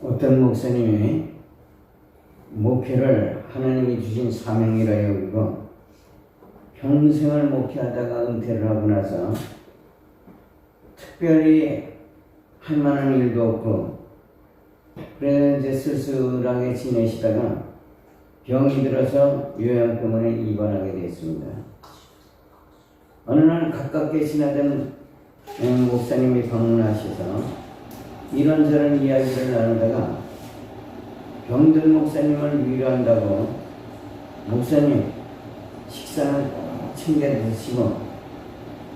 어떤 목사님이 목회를 하나님이 주신 사명이라 여기고 평생을 목회하다가 은퇴를 하고 나서 특별히 할 만한 일도 없고 그래서 이제 쓸쓸하게 지내시다가 병이 들어서 요양병원에 입원하게 됐습니다. 어느 날 가깝게 지나던 목사님이 방문하셔서 이런저런 이야기를 나누다가 병든 목사님을 위로한다고 목사님 식사는 챙겨 드시고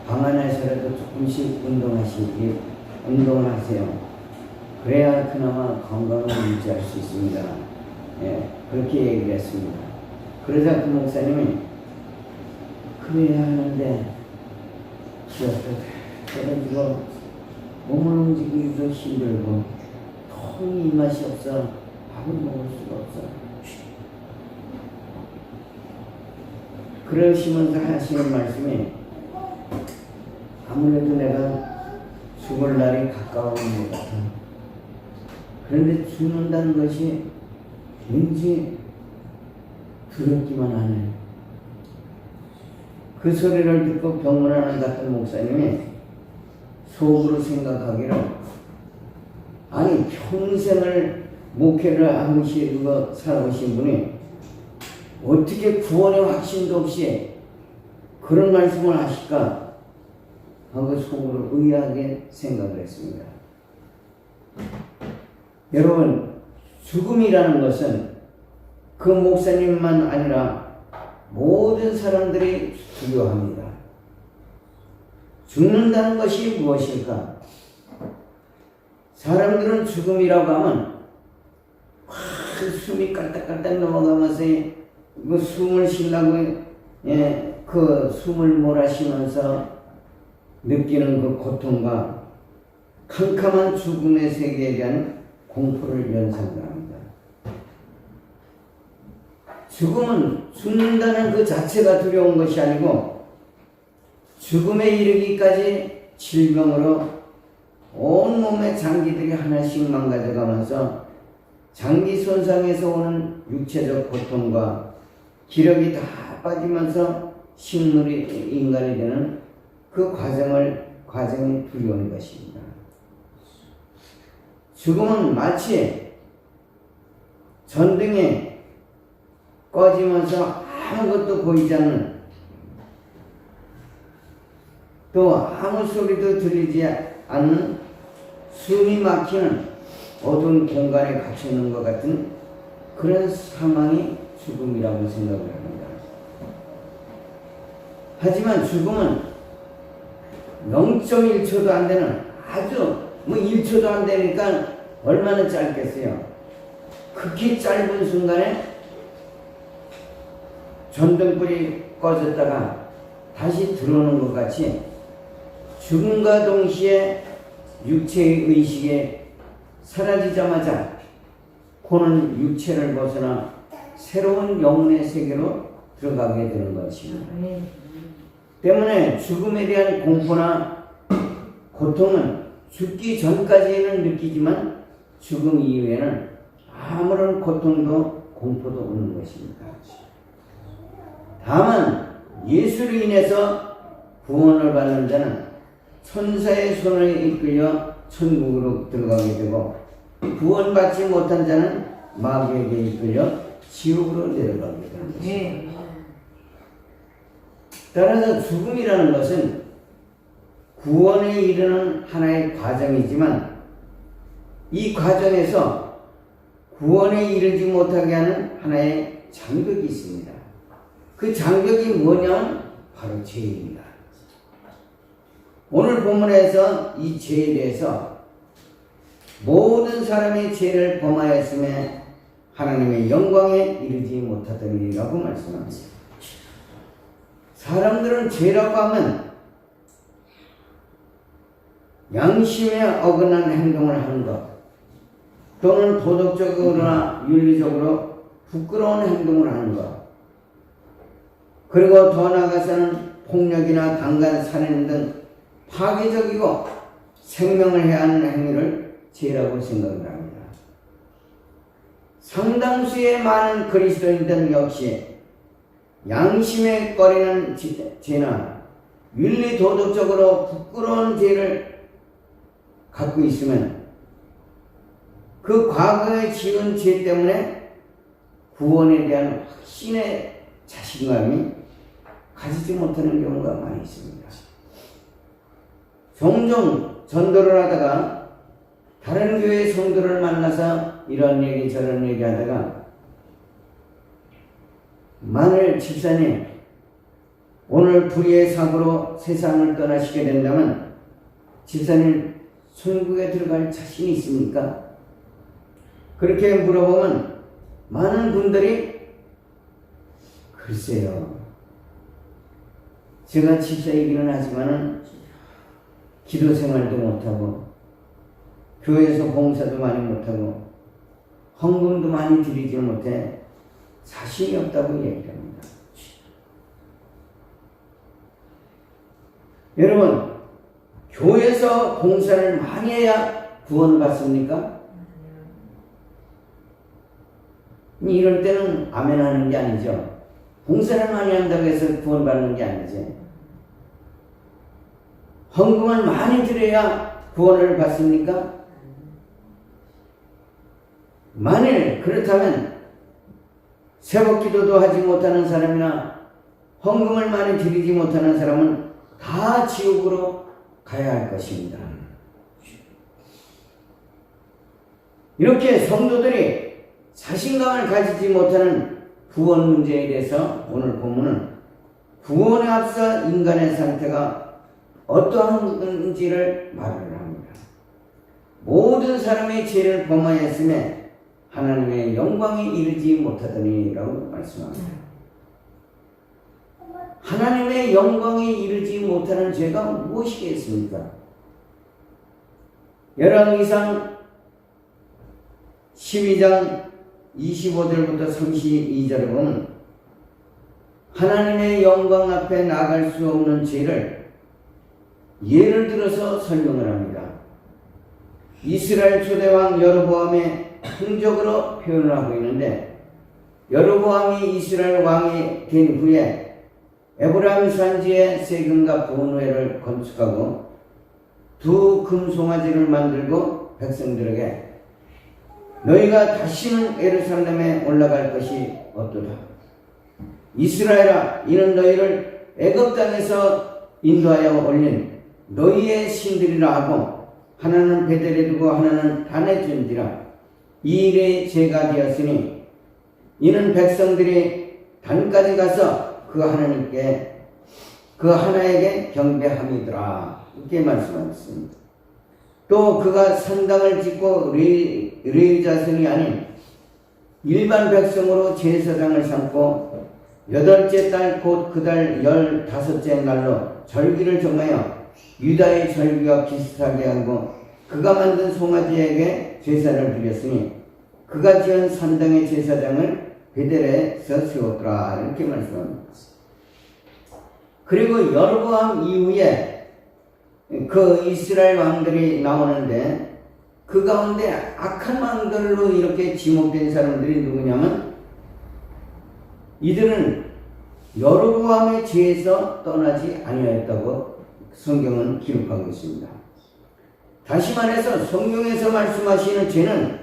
방 안에서라도 조금씩 운동을 하세요. 그래야 그나마 건강을 유지할 수 있습니다. 예, 그렇게 얘기를 했습니다. 그러자 그 목사님이 그래야 하는데 기억도 떨어지고 몸을 움직이기도 힘들고 통이 입맛이 없어 밥을 먹을 수가 없어. 그러시면서 하시는 말씀이 아무래도 내가 죽을 날이 가까운 것 같아. 그런데 죽는다는 것이 왠지 두렵기만 하네. 그 소리를 듣고 병문안을 갔던 목사님이 속으로 생각하기로 아니 평생을 목회를 하시고 살아오신 분이 어떻게 구원의 확신도 없이 그런 말씀을 하실까 하고 속으로 의아하게 생각을 했습니다. 여러분, 죽음이라는 것은 그 목사님만 아니라 모든 사람들이 두려워합니다. 죽는다는 것이 무엇일까? 사람들은 죽음이라고 하면 숨이 깔딱깔딱 넘어가면서 그 숨을 쉬려고 그 숨을 몰아쉬면서 느끼는 그 고통과 캄캄한 죽음의 세계에 대한 공포를 연상합니다. 죽음은 죽는다는 그 자체가 두려운 것이 아니고 죽음에 이르기까지 질병으로 온몸의 장기들이 하나씩 망가져가면서 장기 손상에서 오는 육체적 고통과 기력이 다 빠지면서 식물이 인간이 되는 그 과정이 두려운 것입니다. 죽음은 마치 전등에 꺼지면서 아무것도 보이지 않는 또 아무 소리도 들리지 않는 숨이 막히는 어두운 공간에 갇혀있는 것 같은 그런 상황이 죽음이라고 생각을 합니다. 하지만 죽음은 0.1초도 안 되는 아주 1초도 안 되니까 얼마나 짧겠어요. 극히 짧은 순간에 전등불이 꺼졌다가 다시 들어오는 것 같이 죽음과 동시에 육체의 의식에 사라지자마자 그는 육체를 벗어나 새로운 영혼의 세계로 들어가게 되는 것입니다. 때문에 죽음에 대한 공포나 고통은 죽기 전까지는 느끼지만 죽음 이후에는 아무런 고통도 공포도 없는 것입니다. 다만 예수로 인해서 구원을 받는 자는 천사의 손을 이끌려 천국으로 들어가게 되고 구원받지 못한 자는 마귀에게 이끌려 지옥으로 내려가게 되는 것입니다. 따라서 죽음이라는 것은 구원에 이르는 하나의 과정이지만 이 과정에서 구원에 이르지 못하게 하는 하나의 장벽이 있습니다. 그 장벽이 뭐냐면 바로 죄입니다. 오늘 본문에서 이 죄에 대해서 모든 사람이 죄를 범하였음에 하나님의 영광에 이르지 못하더니라고 말씀합니다. 사람들은 죄라고 하면 양심에 어긋난 행동을 하는 것 또는 도덕적으로나 윤리적으로 부끄러운 행동을 하는 것 그리고 더 나아가서는 폭력이나 강간, 살인 등 파괴적이고 생명을 해하는 행위를 죄라고 생각을 합니다. 상당수의 많은 그리스도인들 역시 양심에 꺼리는 죄나 윤리 도덕적으로 부끄러운 죄를 갖고 있으면 그 과거에 지은 죄 때문에 구원에 대한 확신의 자신감이 가지지 못하는 경우가 많이 있습니다. 종종 전도를 하다가 다른 교회 성도를 만나서 이런 얘기 저런 얘기 하다가 만일 집사님 오늘 불의의 사고로 세상을 떠나시게 된다면 집사님 천국에 들어갈 자신이 있습니까? 그렇게 물어보면 많은 분들이 글쎄요, 제가 집사이기는 하지만은 기도 생활도 못하고 교회에서 봉사도 많이 못하고 헌금도 많이 드리지 못해 자신이 없다고 얘기합니다. 여러분, 교회에서 봉사를 많이 해야 구원을 받습니까? 이럴 때는 아멘 하는 게 아니죠. 봉사를 많이 한다고 해서 구원 받는 게 아니지. 헌금을 많이 드려야 구원을 받습니까? 만일 그렇다면 새벽 기도도 하지 못하는 사람이나 헌금을 많이 드리지 못하는 사람은 다 지옥으로 가야 할 것입니다. 이렇게 성도들이 자신감을 가지지 못하는 구원 문제에 대해서 오늘 본문은 구원에 앞서 인간의 상태가 어떠한지를 말을 합니다. 모든 사람의 죄를 범하였음에 하나님의 영광에 이르지 못하더니 라고 말씀합니다. 하나님의 영광에 이르지 못하는 죄가 무엇이겠습니까? 열왕기상 12장 25절부터 32절을 보면 하나님의 영광 앞에 나갈 수 없는 죄를 예를 들어서 설명을 합니다. 이스라엘 초대왕 여로보암의 행적으로 표현을 하고 있는데, 여로보암이 이스라엘 왕이 된 후에 에브라임 산지에 세금과 번외를 건축하고 두 금송아지를 만들고 백성들에게 너희가 다시는 예루살렘에 올라갈 것이 없도다. 이스라엘아, 이는 너희를 애굽 땅에서 인도하여 올린 너희의 신들이라 하고 하나는 베델에 두고 하나는 단에 준지라. 이 일이 죄가 되었으니 이는 백성들이 단까지 가서 그 하나님께 그 하나에게 경배함이더라. 이렇게 말씀하셨습니다. 또 그가 산당을 짓고 레위 자손이 아닌 일반 백성으로 제사장을 삼고 8째 달 곧 그 달 15째 날로 절기를 정하여 유다의 절기와 비슷하게 하고 그가 만든 송아지에게 제사를 드렸으니 그가 지은 산당의 제사장을 베델에서 세웠더라. 이렇게 말씀합니다. 그리고 여로보암 이후에 그 이스라엘 왕들이 나오는데 그 가운데 악한 왕들로 이렇게 지목된 사람들이 누구냐면 이들은 여로보암의 죄에서 떠나지 아니하였다고 성경은 기록하고 있습니다. 다시 말해서 성경에서 말씀하시는 죄는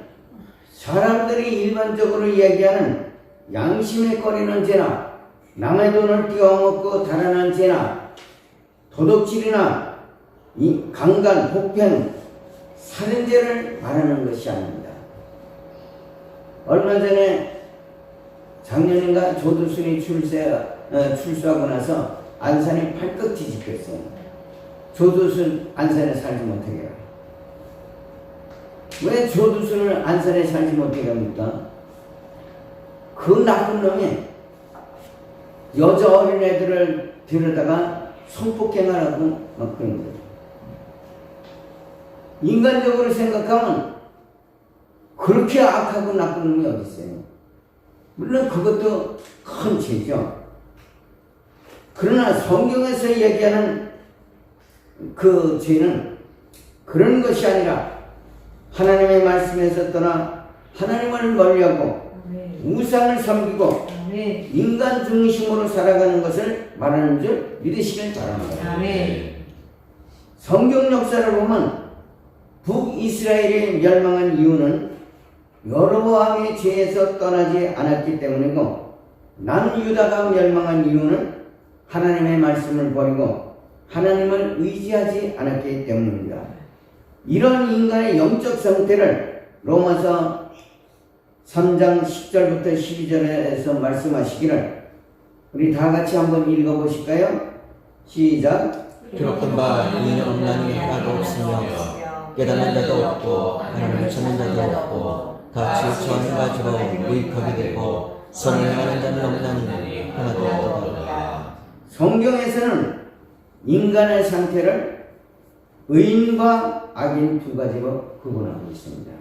사람들이 일반적으로 얘기하는 양심에 꺼리는 죄나 남의 돈을 띄워먹고 달아난 죄나 도둑질이나 강간, 폭행, 살인죄를 말하는 것이 아닙니다. 얼마 전에 작년인가 조두순이 출소하고 나서 안산이 팔떡 뒤집혔어요. 조두순 안산에 살지 못하게 해요. 왜 조두순을 안산에 살지 못하게 합니까? 그 나쁜 놈이 여자 어린애들을 데려다가 성폭행하라고 막 그런 거예요. 인간적으로 생각하면 그렇게 악하고 나쁜 놈이 어디 있어요? 물론 그것도 큰 죄죠. 그러나 성경에서 얘기하는 그 죄는 그런 것이 아니라 하나님의 말씀에서 떠나 하나님을 멀리하고 아멘. 우상을 섬기고 아멘. 인간 중심으로 살아가는 것을 말하는 줄 믿으시길 바랍니다. 아멘. 성경 역사를 보면 북이스라엘이 멸망한 이유는 여로보암의 죄에서 떠나지 않았기 때문이고, 남유다가 멸망한 이유는 하나님의 말씀을 버리고 하나님을 의지하지 않았기 때문입니다. 이런 인간의 영적 상태를 로마서 3장 10절부터 12절에서 말씀하시기를 우리 다 같이 한번 읽어보실까요? 시작. 기록한 바 의인 없나니 하나도 없으며 깨닫는 자도 없고 하나님을 찾는 자도 없고 다 지우쳐하는 가지로 무익하게 되고 선을 행하는 자는 없나니 하나도 없도다. 성경에서는 인간의 상태를 의인과 악인 두 가지로 구분하고 있습니다.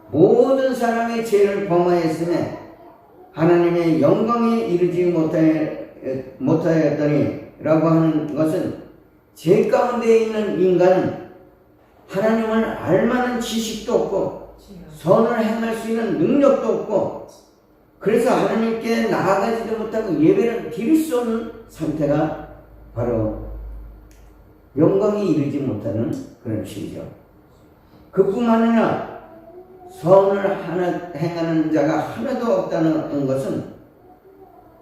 모든 사람의 죄를 범하였음에 하나님의 영광에 이르지 못하였더니 라고 하는 것은 죄 가운데 있는 인간은 하나님을 알만한 지식도 없고 선을 행할 수 있는 능력도 없고, 그래서 하나님께 나아가지도 못하고 예배를 드릴 수 없는 상태가 바로 영광에 이르지 못하는 그런 시죠. 그뿐만 아니라 선을 행하는 자가 하나도 없다는 것은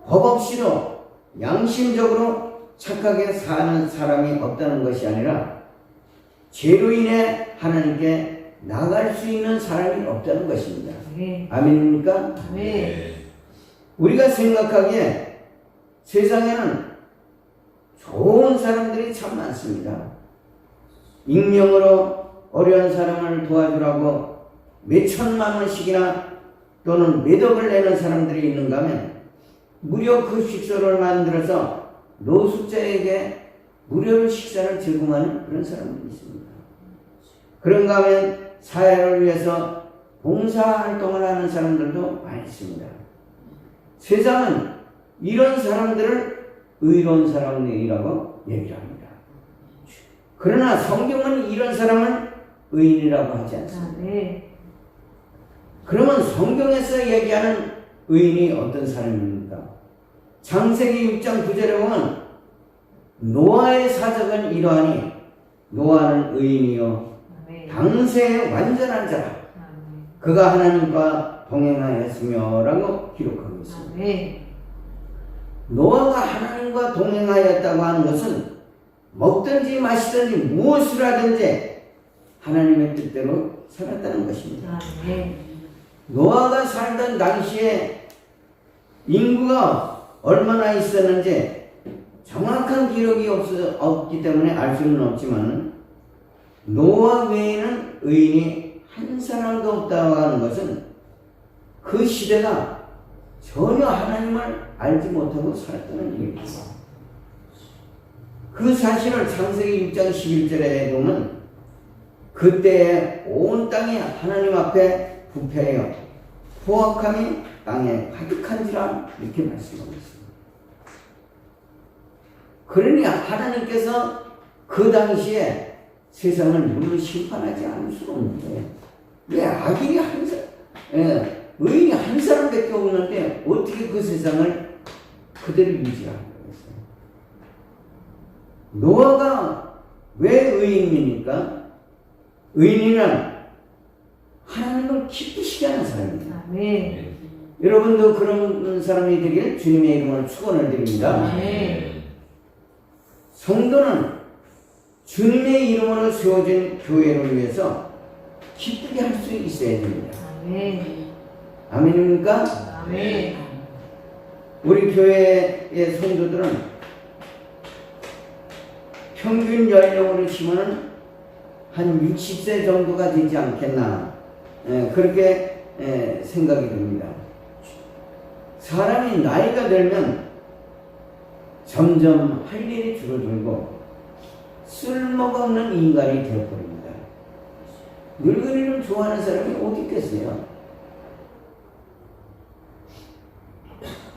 법 없이도 양심적으로 착하게 사는 사람이 없다는 것이 아니라 죄로 인해 하나님께 나갈 수 있는 사람이 없다는 것입니다. 아멘입니까? 아멘. 우리가 생각하기에 세상에는 좋은 사람들이 참 많습니다. 익명으로 어려운 사람을 도와주라고 몇 천만 원씩이나 또는 몇 억을 내는 사람들이 있는가 하면 무료 그 식소를 만들어서 노숙자에게 무료로 식사를 제공하는 그런 사람들이 있습니다. 그런가 하면 사회를 위해서 봉사활동을 하는 사람들도 많이 있습니다. 세상은 이런 사람들을 의로운 사람이라고 얘기를 합니다. 그러나 성경은 이런 사람을 의인이라고 하지 않습니다. 그러면 성경에서 얘기하는 의인이 어떤 사람입니까? 창세기 6장 9절에 보면 노아의 사적은 이러하니 노아는 의인이요 당세의 완전한 자라 그가 하나님과 동행하였으며 라고 기록하고 있습니다. 노아가 하나님과 동행하였다고 하는 것은 먹든지 마시든지 무엇을 하든지 하나님의 뜻대로 살았다는 것입니다. 노아가 살던 당시에 인구가 얼마나 있었는지 정확한 기록이 없기 때문에 알 수는 없지만 노아 외에는 의인이 한 사람도 없다고 하는 것은 그 시대가 전혀 하나님을 알지 못하고 살았다는 얘기입니다. 그 사실을 창세기 6장 11절에 보면 그때에 온 땅이 하나님 앞에 부패하여 포악함이 땅에 가득한지라 이렇게 말씀하고 있습니다. 그러니 하나님께서 그 당시에 세상을 물론 심판하지 않을 수는 없는데 왜 악인이 의인이 한 사람밖에 없는데 어떻게 그 세상을 그대로 유지하는 거겠어요? 노아가 왜 의인입니까? 의인이란 하나님을 기쁘시게 하는 사람입니다. 여러분도 그런 사람이 되길 주님의 이름으로 축원을 드립니다. 성도는 주님의 이름으로 세워진 교회를 위해서 기쁘게 할 수 있어야 됩니다. 아멘입니까? 우리 교회의 성도들은 평균 연령으로 치면 한 60세 정도가 되지 않겠나 그렇게 생각이 듭니다. 사람이 나이가 들면 점점 할 일이 줄어들고 쓸모없는 인간이 되어버립니다. 늙은이를 좋아하는 사람이 어디 있겠어요?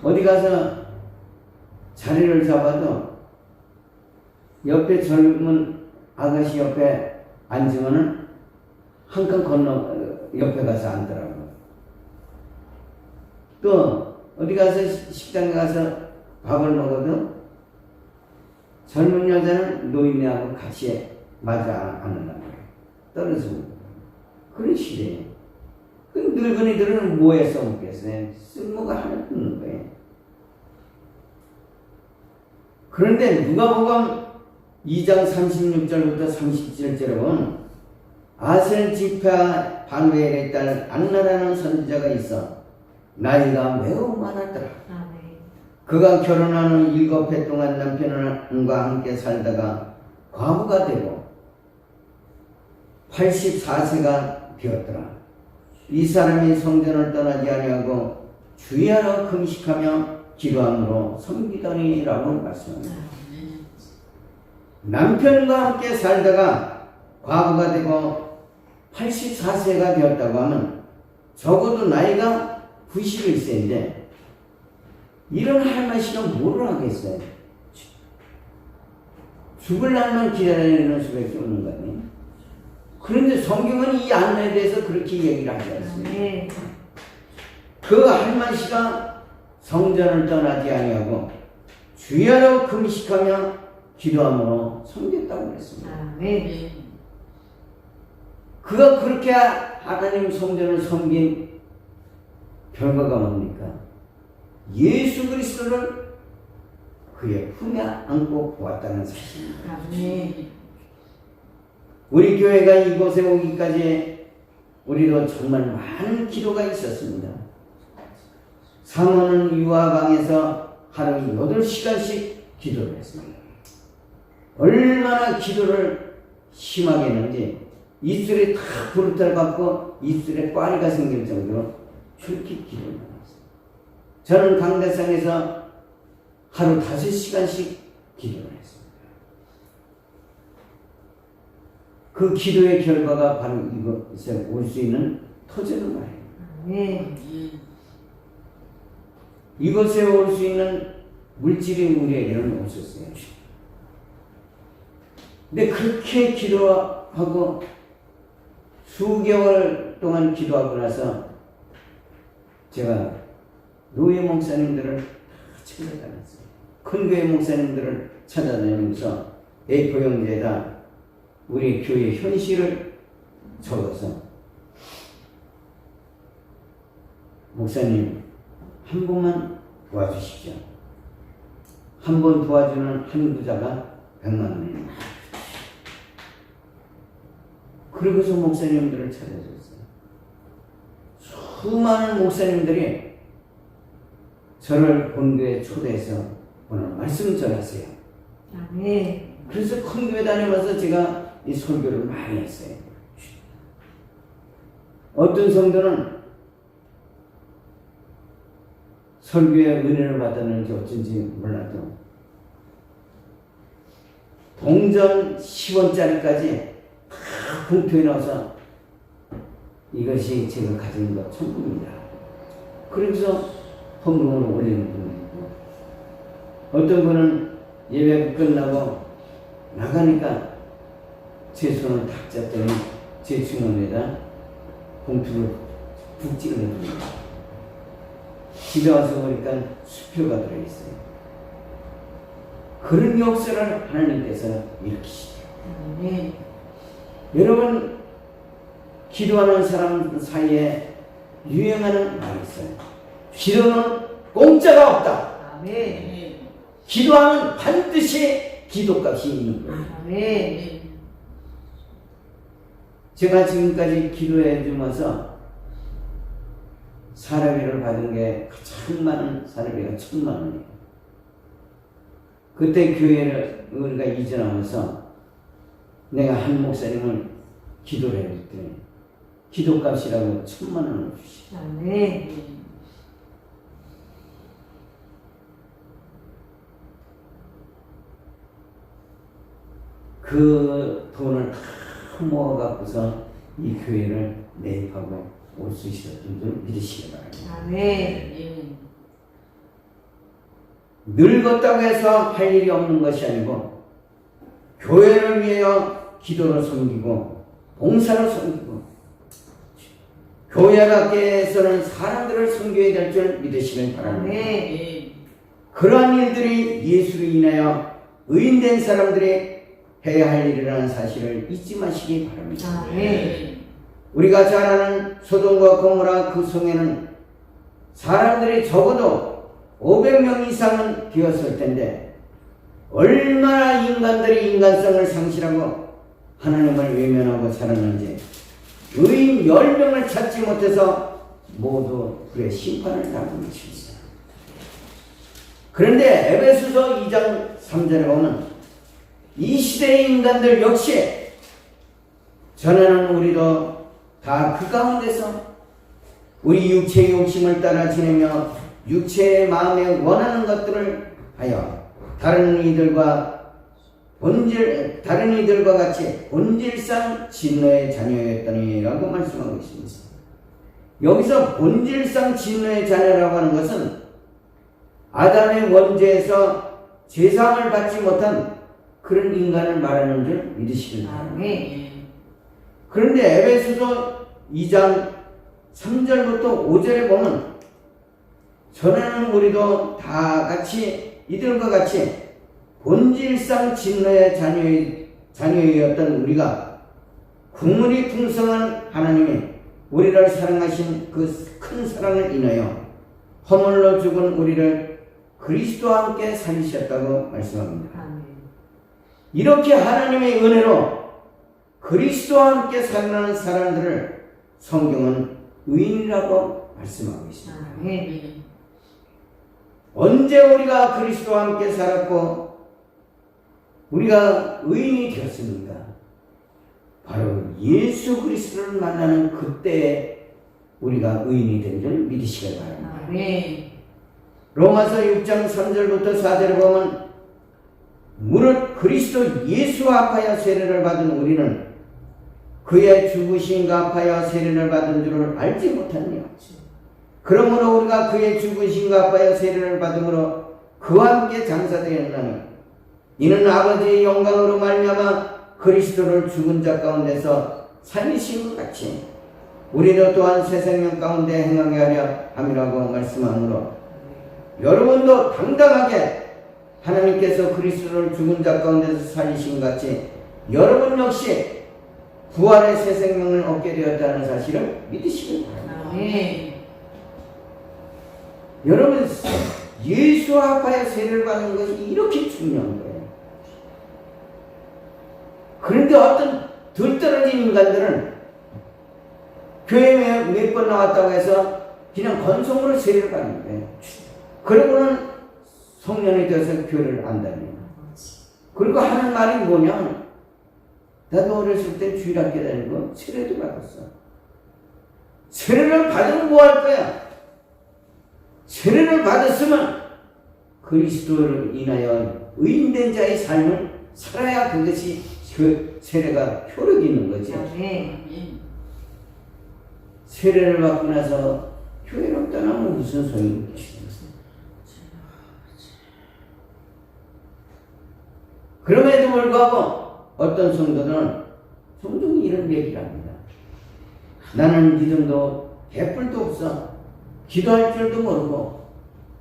어디 가서 자리를 잡아도 옆에 젊은 아가씨 옆에 앉으면은 한 칸 건너 옆에 가서 앉더라고. 또 어디 가서 식당에 가서 밥을 먹어도 젊은 여자는 노인네하고 같이 맞아 앉는단 말이에요. 떨어져 먹는 그런 시대예요. 그 늙은이들은 뭐에 써먹겠어요? 쓸모가 하나도 없는 거예요. 그런데 누가복음 2장 36절부터 37절에 보면 아셀 지파 바누엘의 딸 안나라는 선지자가 있어 나이가 매우 많았더라. 그가 결혼한 후 7해 동안 남편과 함께 살다가 과부가 되고 84세가 되었더라. 이 사람이 성전을 떠나지 아니하고 주야로 금식하며 기도함으로 섬기더니라고 말씀합니다. 남편과 함께 살다가 과부가 되고 84세가 되었다고 하면 적어도 나이가 91세인데 이런 할머니는 뭐를 하겠어요? 죽을 날만 기다리는 수밖에 없는 거 아니에요? 그런데 성경은 이 안나에 대해서 그렇게 얘기를 하지 않습니다. 그 할머니가 성전을 떠나지 아니하고 주야로 금식하며 기도함으로 섬겼다고 그랬습니다. 그가 그렇게 하나님 성전을 섬긴 결과가 뭡니까? 예수 그리스도를 그의 품에 안고 보았다는 사실입니다. 우리 교회가 이곳에 오기까지 우리도 정말 많은 기도가 있었습니다. 사모는 유아방에서 하루 8시간씩 기도를 했습니다. 얼마나 기도를 심하게 했는지 입술이 다 부르트를 받고 입술에 꽈리가 생길 정도로 그렇게 기도를 했습니다. 저는 강대상에서 하루 5시간씩 기도를 했습니다. 그 기도의 결과가 바로 이것에 올 수 있는 터전을 말해요. 이것에 올 수 있는 물질이 우리에게는 없었어요. 근데 그렇게 기도하고 수개월 동안 기도하고 나서 제가 노예 목사님들을 찾아다녔어요. 큰 교회 목사님들을 찾아다니면서 A4용지에다 우리 교회 현실을 적어서 목사님 한 번만 도와주십시오. 한 번 도와주는 한 부자가 100만 원입니다. 그러고서 목사님들을 찾아줬어요. 수많은 목사님들이 저를 본교에 초대해서 오늘 말씀 전하세요. 그래서 큰 교회 다니면서 제가 이 설교를 많이 했어요. 어떤 성도는 설교에 은혜를 받았는지 어쩐지 몰라도 동전 10원짜리까지 다 봉투에 넣어서 이것이 제가 가진 것 천국입니다. 그러면서 헌금을 올리는 분이 있고 어떤 분은 예배 끝나고 나가니까 제 손을 탁 잡더니 제 주머니에다 봉투를 푹 찍어냅니다. 집에 와서 보니까 수표가 들어있어요. 그런 역사를 하나님께서 일으키시죠. 여러분, 기도하는 사람 사이에 유행하는 말이 있어요. 기도는 공짜가 없다. 기도하면 반드시 기도값이 있는 거예요. 제가 지금까지 기도해 주면서 사례비를 받은 게 가장 많은 사례비가 1,000만 원이에요. 그때 교회를 우리가 이전하면서 내가 한 목사님을 기도를 해줬더니 기도값이라고 1,000만 원을 주시죠. 그 돈을 다 모아갖고서 이 교회를 매입하고 올 수 있었던 줄 믿으시기 바랍니다. 늙었다고 해서 할 일이 없는 것이 아니고 교회를 위하여 기도로 섬기고 봉사로 섬기고 교회 밖에서는 사람들을 섬겨야 될 줄 믿으시길 바랍니다. 아멘. 그러한 일들이 예수로 인하여 의인된 사람들이 해야 할 일이라는 사실을 잊지 마시기 바랍니다. 아멘. 우리가 잘 아는 소돔과 고모라 그 성에는 사람들이 적어도 500명 이상은 되었을 텐데 얼마나 인간들이 인간성을 상실하고 하나님을 외면하고 살았는지 의인 10명을 찾지 못해서 모두 그의 심판을 받고 미칩니다. 그런데 에베소서 2장 3절에 보면 이 시대의 인간들 역시 전에는 우리도 다 그 가운데서 우리 육체의 욕심을 따라 지내며 육체의 마음에 원하는 것들을 하여 다른 이들과 같이 본질상 진노의 자녀였더니라고 말씀하고 있습니다. 여기서 본질상 진노의 자녀라고 하는 것은 아담의 원죄에서 제사함을 받지 못한 그런 인간을 말하는 줄 믿으시길 바랍니다. 아멘. 그런데 에베소서 2장 3절부터 5절에 보면 전에는 우리도 다 같이 이들과 같이 본질상 진노의 자녀였던 우리가 국물이 풍성한 하나님이 우리를 사랑하신 그 큰 사랑을 인하여 허물로 죽은 우리를 그리스도와 함께 살리셨다고 말씀합니다. 아멘. 이렇게 하나님의 은혜로 그리스도와 함께 살아가는 사람들을 성경은 의인이라고 말씀하고 있습니다. 아멘. 언제 우리가 그리스도와 함께 살았고 우리가 의인이 되었습니까? 바로 예수 그리스도를 만나는 그때에 우리가 의인이 된 줄 믿으시길 바랍니다. 아멘. 로마서 6장 3절부터 4절에 보면 무릇 그리스도 예수와 합하여 세례를 받은 우리는 그의 죽으심과 합하여 세례를 받은 줄을 알지 못하느냐. 그러므로 우리가 그의 죽으심과 합하여 세례를 받음으로 그와 함께 장사되었나니 이는 아버지의 영광으로 말미암아 그리스도를 죽은 자 가운데서 살리신 것 같이 우리도 또한 새 생명 가운데 행하게 하려 함이라고 말씀하므로 여러분도 당당하게 하나님께서 그리스도를 죽은 자 가운데서 살리신 것 같이 여러분 역시 부활의 새 생명을 얻게 되었다는 사실을 믿으시길 바랍니다. 아멘. 여러분 예수와 합하여 세례를 받는 것이 이렇게 중요한 거예요. 그런데 어떤 들떨어진 인간들은 교회에 몇 번 나왔다고 해서 그냥 건성으로 세례를 받는 거예요. 그러고는 성년이 되어서 교회를 안 다녀요. 그리고 하는 말이 뭐냐? 나도 어렸을 때 주일학교 다니고 세례도 받았어. 세례를 받으면 뭐 할 거야? 세례를 받았으면 그리스도를 인하여 의인된 자의 삶을 살아야 그것이 그 세례가 효력이 있는 거지. 아멘. 세례를 받고 나서 교회로 떠나면 무슨 소용이 있겠어요? 그럼에도 불구하고 어떤 성도들은 종종 이런 얘기를 합니다. 나는 믿음도 개뿔도 없어. 기도할 줄도 모르고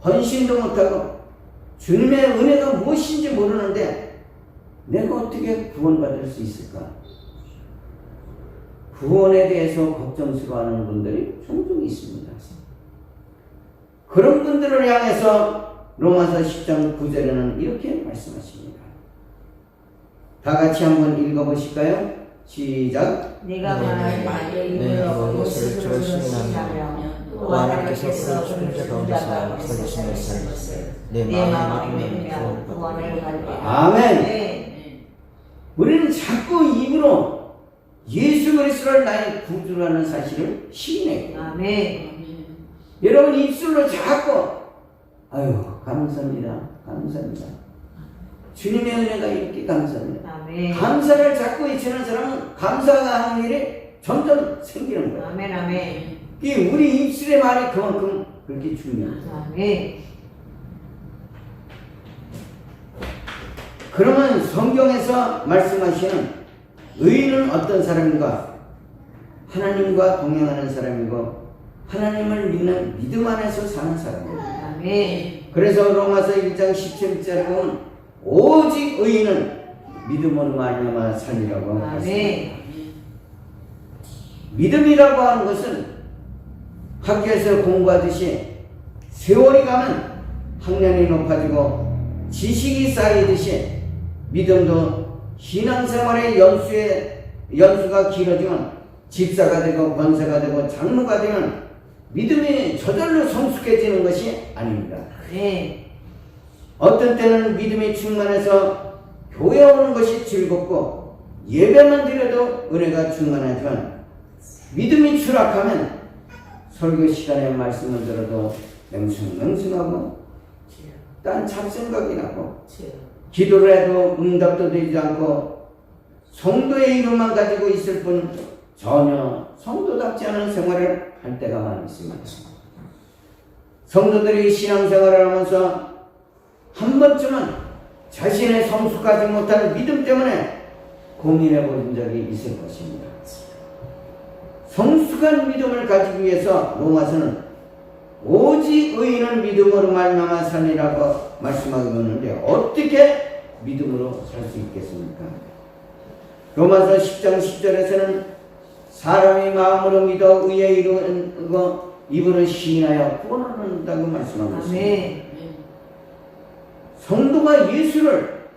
헌신도 못하고 주님의 은혜가 무엇인지 모르는데 내가 어떻게 구원받을 수 있을까? 구원에 대해서 걱정스러워하는 분들이 종종 있습니다. 그런 분들을 향해서 로마서 10장 9절에는 이렇게 말씀하십니다. 다 같이 한번 읽어보실까요? 시작. 네가 만일 내 이름으로 예수를 주시면 또 하나님께서 그를 죽은 자 가운데서 살리신 것을 내 마음에 믿으면 구원을 받게. 아멘. 우리는 자꾸 입으로 예수 그리스도를 나의 구주라는 사실을 시인해요. 아멘. 여러분 입술로 자꾸 아유 감사합니다. 감사합니다. 주님의 은혜가 이렇게 감사합니다. 아멘. 감사를 자꾸 외치는 사람은 감사가 하는 일이 점점 생기는 거예요. 아멘. 아멘. 이 우리 입술의 말이 그만큼 그렇게 중요해요. 아멘. 그러면 성경에서 말씀하시는 의인은 어떤 사람인가? 하나님과 동행하는 사람이고 하나님을 믿는 믿음 안에서 사는 사람입니다. 아멘. 그래서 로마서 1장 17절에 보면 오직 의인은 믿음으로 말미암아 살리라고 아멘. 하십니다. 믿음이라고 하는 것은 학교에서 공부하듯이 세월이 가면 학년이 높아지고 지식이 쌓이듯이 믿음도 신앙생활의 연수가 길어지면 집사가 되고 권사가 되고 장로가 되면 믿음이 저절로 성숙해지는 것이 아닙니다. 네. 어떤 때는 믿음이 충만해서 교회 오는 것이 즐겁고 예배만 드려도 은혜가 충만하지만 믿음이 추락하면 설교 시간에 말씀을 들어도 맹숭맹숭하고 딴 잡생각이 나고 기도를 해도 응답도 되지 않고 성도의 이름만 가지고 있을 뿐 전혀 성도답지 않은 생활을 할 때가 많이 있습니다. 성도들이 신앙생활을 하면서 한 번쯤은 자신의 성숙하지 못한 믿음 때문에 고민해 본 적이 있을 것입니다. 성숙한 믿음을 가지기 위해서 로마서는 오직 의인은 믿음으로 말미암아 살리라고 말씀하고 있는데 어떻게 믿음으로 살 수 있겠습니까? 로마서 10장 10절에서는 사람이 마음으로 믿어 의에 이르고 입으로 시인하여 구원을 얻는다고 말씀하고 있습니다. 아멘. 성도가 예수를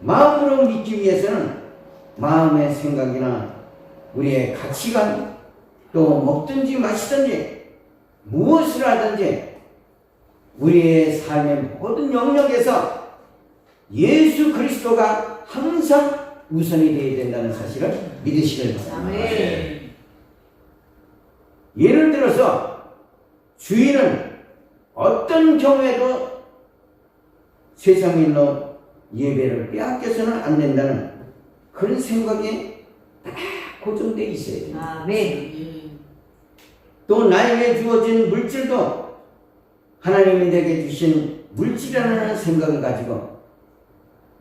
마음으로 믿기 위해서는 마음의 생각이나 우리의 가치관 또 먹든지 마시든지 무엇을 하든지 우리의 삶의 모든 영역에서 예수 그리스도가 항상 우선이 되어야 된다는 사실을 믿으시길 바랍니다. 아멘. 예를 들어서 주일은 어떤 경우에도 세상 일로 예배를 빼앗겨서는 안 된다는 그런 생각이 딱 고정되어 있어야 됩니다. 아멘. 또 나에게 주어진 물질도 하나님이 내게 주신 물질이라는 생각을 가지고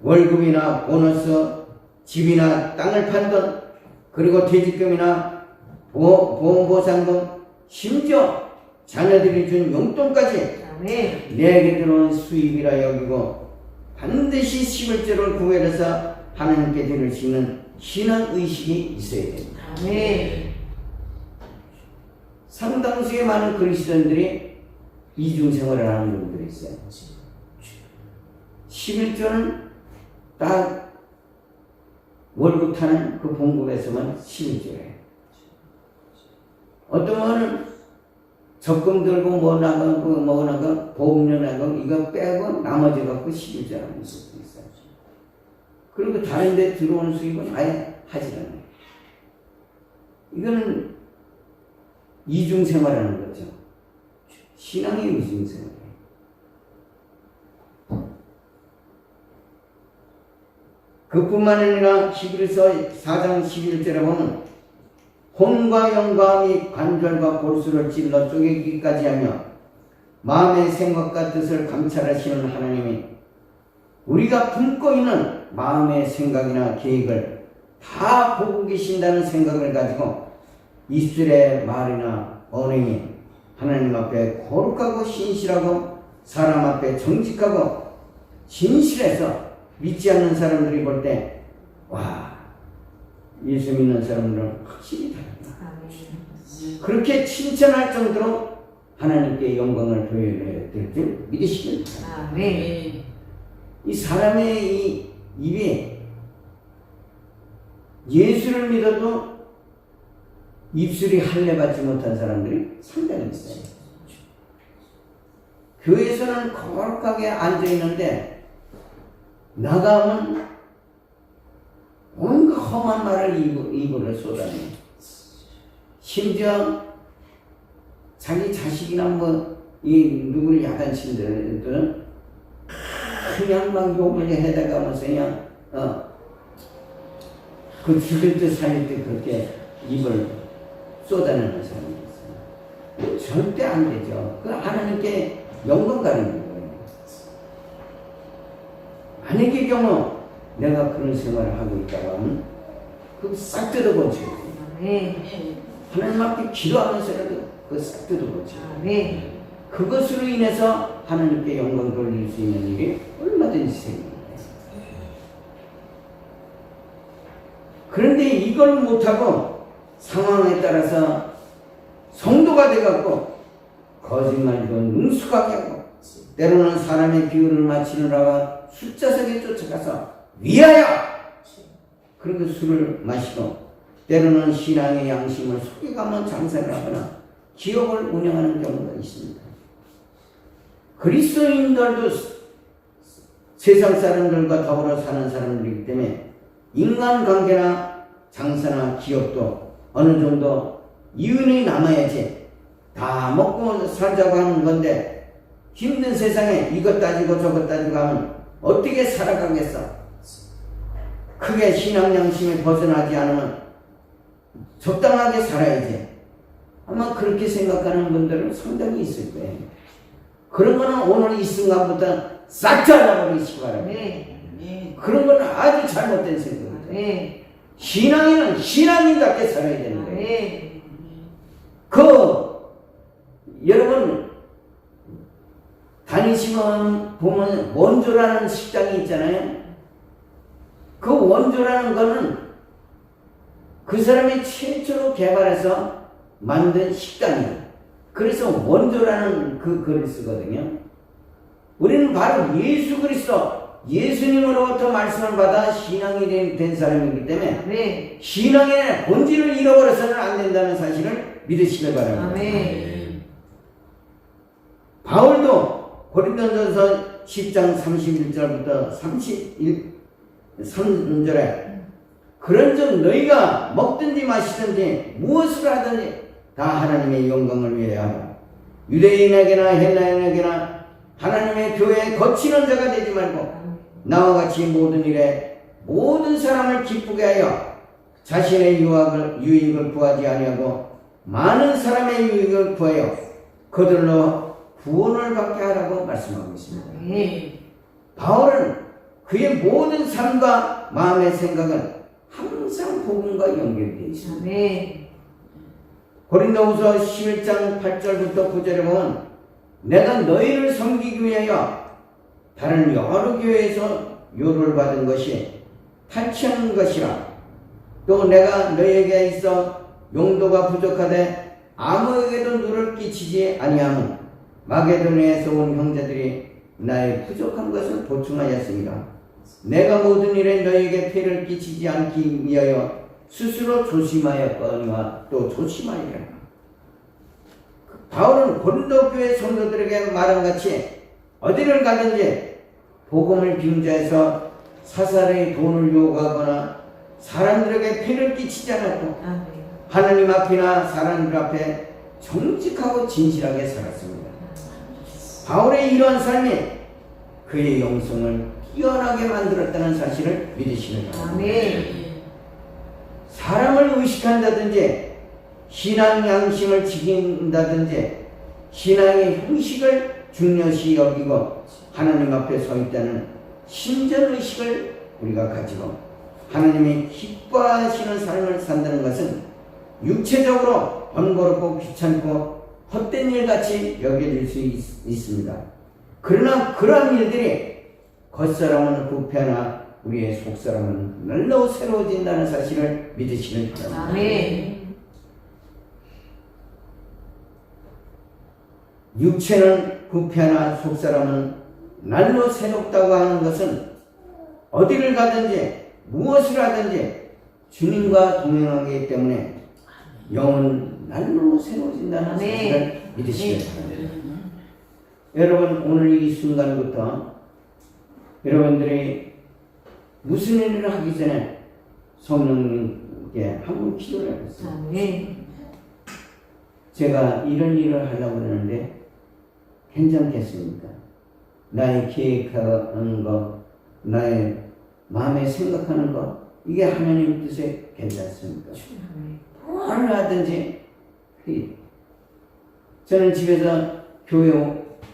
월급이나 보너스, 집이나 땅을 판돈, 그리고 퇴직금이나 보험보상금, 심지어 자녀들이 준 용돈까지 아멘. 내게 들어온 수입이라 여기고 반드시 11조를 구별해서 하나님께 드릴 수 있는 신앙의식이 있어야 됩니다. 아멘. 상당수의 많은 그리스도인들이 이중생활을 하는 분들이 있어요. 11조는 딱 월급 타는 그 봉급에서만 11조예요. 어떤 분은 적금 들고 뭐 나가고 보험료 나가고 이거 빼고 나머지 갖고 11조라는 것도 있어요. 그리고 다른 데 들어오는 수입은 아예 하지 않아요. 이거는 이중생활하는 거죠. 신앙의 이중생활이에요. 그뿐만 아니라 히브리서 4장 11절에 보면 혼과 영과 및 관절과 골수를 찔러 쪼개기까지 하며 마음의 생각과 뜻을 감찰하시는 하나님이 우리가 품고 있는 마음의 생각이나 계획을 다 보고 계신다는 생각을 가지고 입술의 말이나 언행이 하나님 앞에 거룩하고 신실하고 사람 앞에 정직하고 진실해서 믿지 않는 사람들이 볼 때 와, 예수 믿는 사람들은 확실히 다르다. 그렇게 칭찬할 정도로 하나님께 영광을 돌려야 될 줄 믿으시길 바랍니다. 아멘. 이 사람의 이 입이 예수를 믿어도 입술이 할례받지 못한 사람들이 상당히 있어요. 교회에서는 거룩하게 앉아있는데 나가면 온갖 험한 말을 입으로 쏟아내요. 심지어 자기 자식이나 누구를 야단친들은 그냥 막 욕을 해다가면서 그냥 그 죽일 듯 살릴 듯 그렇게 입을 쏟아내는 사람이 있어요. 절대 안 되죠. 그 하나님께 영광 가리는 거예요. 만약의 경우 내가 그런 생활을 하고 있다고 하면 그거 싹 뜯어버려야 돼요. 아멘. 하나님 앞에 기도하면서라도 그거 싹 뜯어보죠. 아멘. 그것으로 인해서 하나님께 영광 돌릴 수 있는 일이 얼마든지 생깁니다. 그런데 이걸 못하고 상황에 따라서 성도가 돼갖고 거짓말도 능숙하게 하고 때로는 사람의 비유를 맞추느라가 숫자석에 쫓아가서 위하여 그리고 술을 마시고 때로는 신앙의 양심을 속여가면 장사를 하거나 기업을 운영하는 경우가 있습니다. 그리스도인들도 세상 사람들과 더불어 사는 사람들이기 때문에 인간관계나 장사나 기업도 어느 정도 이윤이 남아야지 다 먹고 살자고 하는 건데 힘든 세상에 이것 따지고 저것 따지고 하면 어떻게 살아가겠어? 크게 신앙 양심에 벗어나지 않으면 적당하게 살아야지. 아마 그렇게 생각하는 분들은 상당히 있을 거예요. 그런 거는 오늘 이 순간부터 싹 잘라버리시기 바랍니다. 네. 그런 거는 아주 잘못된 생각입니다. 네. 신앙인은 신앙인답게 살아야 되는 거예요. 네. 여러분 다니시면 보면 원조라는 식당이 있잖아요. 그 원조라는 거는 그 사람이 최초로 개발해서 만든 식당이에요. 그래서 원조라는 그 글을 쓰거든요. 우리는 바로 예수 그리스도 예수님으로부터 말씀을 받아 신앙이 된 사람이기 때문에 네. 신앙의 본질을 잃어버려서는 안 된다는 사실을 믿으시길 바랍니다. 아멘. 바울도 고린도전서 10장 31절부터 33절에 그런즉 너희가 먹든지 마시든지 무엇을 하든지 다 하나님의 영광을 위하여 하라. 유대인에게나 헬라인에게나 하나님의 교회에 거치는 자가 되지 말고 나와 같이 모든 일에 모든 사람을 기쁘게 하여 자신의 유익을 구하지 아니하고 많은 사람의 유익을 구하여 그들로 구원을 받게 하라고 말씀하고 있습니다. 네. 바울은 그의 모든 삶과 마음의 생각은 항상 복음과 연결되어 있습니다. 네. 고린도후서 11장 8절부터 9절에 보면 내가 너희를 섬기기 위하여 다른 여러 교회에서 요를 받은 것이 탈취한 것이라 또 내가 너희에게 있어 용도가 부족하되 아무에게도 누를 끼치지 아니하면 마게도니아에서 온 형제들이 나의 부족한 것을 보충하였습니다. 내가 모든 일에 너희에게 폐를 끼치지 않기 위하여 스스로 조심하였거니와 또 조심하리라. 바울은 고린도 교회 성도들에게 말한 같이 어디를 가든지 복음을 빙자해서 사사의 돈을 요구하거나 사람들에게 폐를 끼치지 않았고 아멘. 하나님 앞이나 사람들 앞에 정직하고 진실하게 살았습니다. 바울의 이러한 삶이 그의 영성을 뛰어나게 만들었다는 사실을 믿으시는 겁니다. 아멘. 사람을 의식한다든지 신앙 양심을 지킨다든지 신앙의 형식을 중요시 여기고 하나님 앞에 서 있다는 신전의식을 우리가 가지고 하나님이 기뻐하시는 삶을 산다는 것은 육체적으로 번거롭고 귀찮고 헛된 일같이 여겨질 수 있습니다. 그러나 그러한 일들이 겉사람은 부패하나 우리의 속사람은 날로 새로워진다는 사실을 믿으시는 바랍니다. 아멘. 육체는 부패하나 속사람은 날로 새롭다고 하는 것은 어디를 가든지 무엇을 하든지 주님과 동행하기 때문에 영은 날로 새로워진다는 사실을 믿으시기 바랍니다. 여러분 오늘 이 순간부터 여러분들이 무슨 일을 하기 전에 성령님께 한번 기도를 해보세요. 아멘. 제가 이런 일을 하려고 하는데 괜찮겠습니까? 나의 계획하는 거, 나의 마음에 생각하는 거, 이게 하나님 뜻에 괜찮습니까? 뭘 하든지. 저는 집에서 교회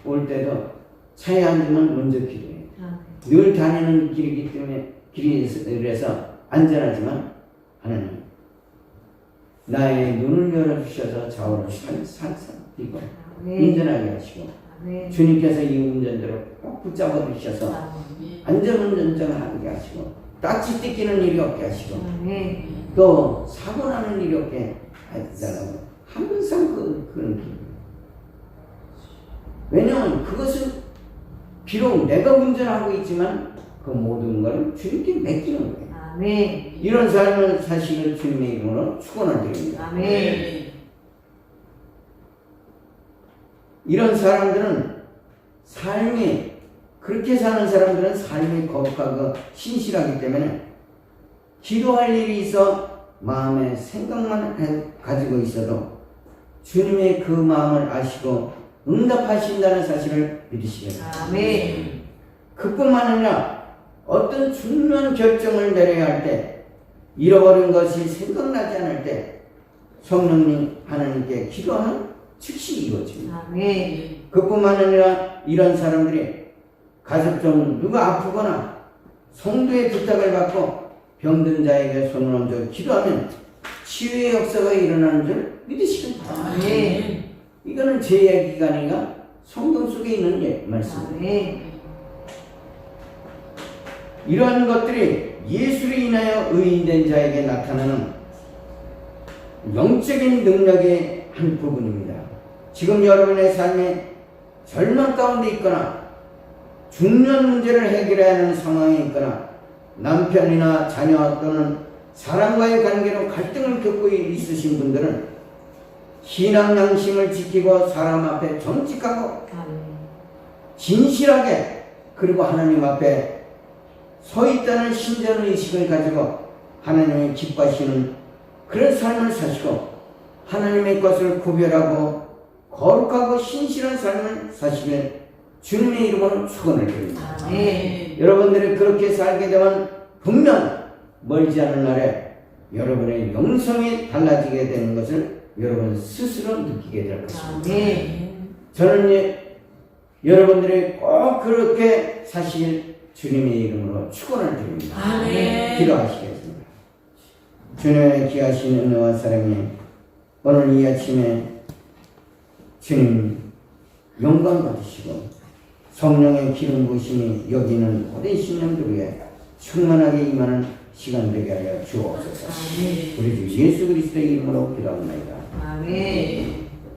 올 때도 차에 앉으면 먼저 기도해요. 늘 다니는 길이기 때문에 길이라서 안전하지만 하나님 나의 눈을 열어주셔서 좌우를 산산이고 운전하게 하시고 주님께서 이 운전대를 꼭 붙잡아 주셔서 안전운전을 하게 하시고 딱지 뜯기는 일이 없게 하시고 또 사고 나는 일이 없게 해달라고 항상 그런 길. 왜냐하면 그것은 비록 내가 운전하고 있지만 그 모든 걸 주님께 맡기는 거예요. 이런 삶을 사시길 주님의 이름으로 축원을 드립니다. 이런 사람들은 삶이 그렇게 사는 사람들은 삶이 거룩하고 신실하기 때문에 기도할 일이 있어 마음에 생각만 가지고 있어도 주님의 그 마음을 아시고 응답하신다는 사실을 믿으시기 바랍니다. 그뿐만 아니라 어떤 중요한 결정을 내려야 할 때 잃어버린 것이 생각나지 않을 때 성령님 하나님께 기도하면 즉시 이루어집니다. 그뿐만 아니라 이런 사람들이 가족중 누가 아프거나 성도의 부탁을 받고 병든 자에게 손을 얹어 기도하면 치유의 역사가 일어나는 줄 믿으시기 바랍니다. 이거는 제 이야기가 아니라 성경 속에 있는 말씀입니다. 이러한 것들이 예수로 인하여 의인된 자에게 나타나는 영적인 능력의 한 부분입니다. 지금 여러분의 삶에 절망 가운데 있거나 중요한 문제를 해결해야 하는 상황에 있거나 남편이나 자녀 또는 사람과의 관계로 갈등을 겪고 있으신 분들은 신앙 양심을 지키고 사람 앞에 정직하고 진실하게 그리고 하나님 앞에 서 있다는 신전 의식을 가지고 하나님의 기뻐하시는 그런 삶을 사시고 하나님의 것을 구별하고 거룩하고 신실한 삶을 사시길 주님의 이름으로 축원을 드립니다. 여러분들이 그렇게 살게 되면 분명 멀지 않은 날에 여러분의 영성이 달라지게 되는 것을 여러분 스스로 느끼게 될 것입니다. 저는 여러분들이 꼭 그렇게 사실 주님의 이름으로 축원을 드립니다. 기도하시겠습니다. 주님의 귀하신 은혜와 사랑이 오늘 이 아침에 주님 영광 받으시고 성령의 기름 부으심이 여기는 모든 신령들 위해 충만하게 임하는 시간 되게 하여 주옵소서. 우리 주 예수 그리스도의 이름으로 기도합니다. 아멘.